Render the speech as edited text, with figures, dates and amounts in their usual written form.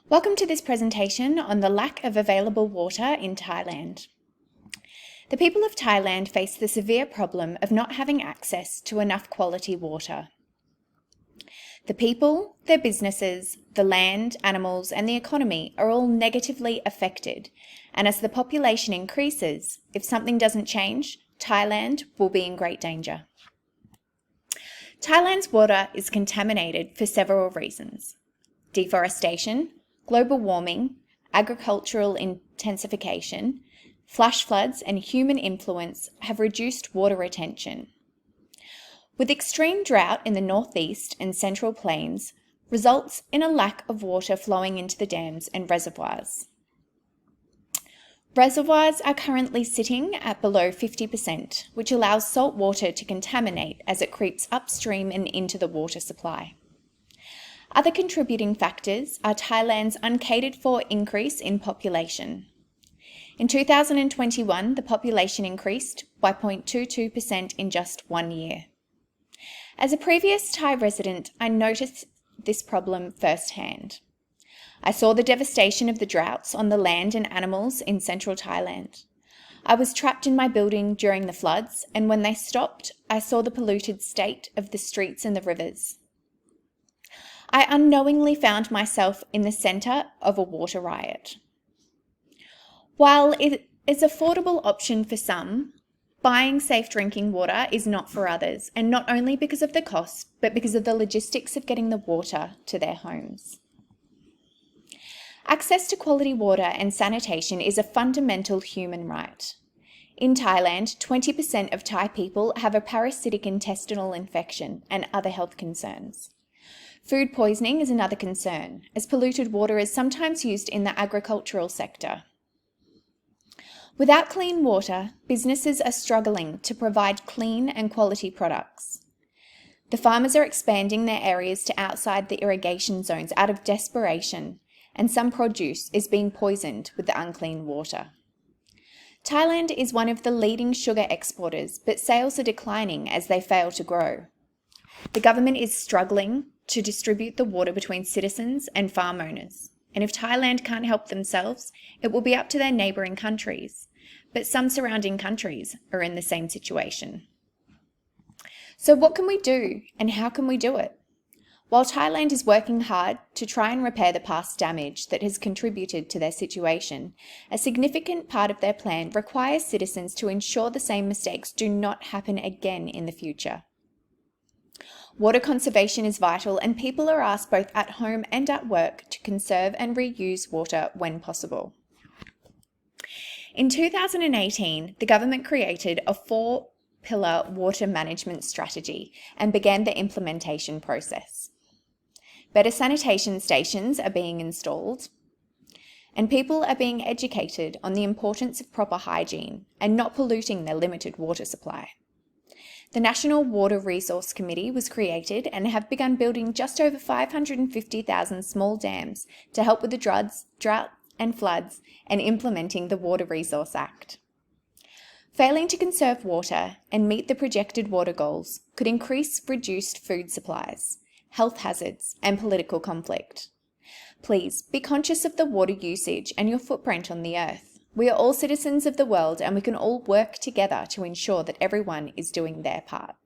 Welcome to this presentation on the lack of available water in Thailand. The people of Thailand face the severe problem of not having access to enough quality water. The people, their businesses, the land, animals, and the economy are all negatively affected, and as the population increases, if something doesn't change, Thailand will be in great danger. Thailand's water is contaminated for several reasons: deforestation, global warming, agricultural intensification, flash floods, and human influence have reduced water retention. With extreme drought in the northeast and central plains, results in a lack of water flowing into the dams and reservoirs. Reservoirs are currently sitting at below 50%, which allows salt water to contaminate as it creeps upstream and into the water supply. Other contributing factors are Thailand's uncatered-for increase in population. In 2021, the population increased by 0.22% in just 1 year. As a previous Thai resident, I noticed this problem firsthand. I saw the devastation of the droughts on the land and animals in central Thailand. I was trapped in my building during the floods, and when they stopped, I saw the polluted state of the streets and the rivers. I unknowingly found myself in the centre of a water riot. While it is an affordable option for some, buying safe drinking water is not for others, and not only because of the cost, but because of the logistics of getting the water to their homes. Access to quality water and sanitation is a fundamental human right. In Thailand, 20% of Thai people have a parasitic intestinal infection and other health concerns. Food poisoning is another concern, as polluted water is sometimes used in the agricultural sector. Without clean water, businesses are struggling to provide clean and quality products. The farmers are expanding their areas to outside the irrigation zones out of desperation, and some produce is being poisoned with the unclean water. Thailand is one of the leading sugar exporters, but sales are declining as they fail to grow. The government is struggling to distribute the water between citizens and farm owners. And if Thailand can't help themselves, it will be up to their neighbouring countries. But some surrounding countries are in the same situation. So what can we do, and how can we do it? While Thailand is working hard to try and repair the past damage that has contributed to their situation, a significant part of their plan requires citizens to ensure the same mistakes do not happen again in the future. Water conservation is vital, and people are asked both at home and at work to conserve and reuse water when possible. In 2018, the government created a 4-pillar water management strategy and began the implementation process. Better sanitation stations are being installed, and people are being educated on the importance of proper hygiene and not polluting their limited water supply. The National Water Resource Committee was created and have begun building just over 550,000 small dams to help with the drought and floods and implementing the Water Resource Act. Failing to conserve water and meet the projected water goals could increase reduced food supplies, health hazards, and political conflict. Please be conscious of the water usage and your footprint on the earth. We are all citizens of the world, and we can all work together to ensure that everyone is doing their part.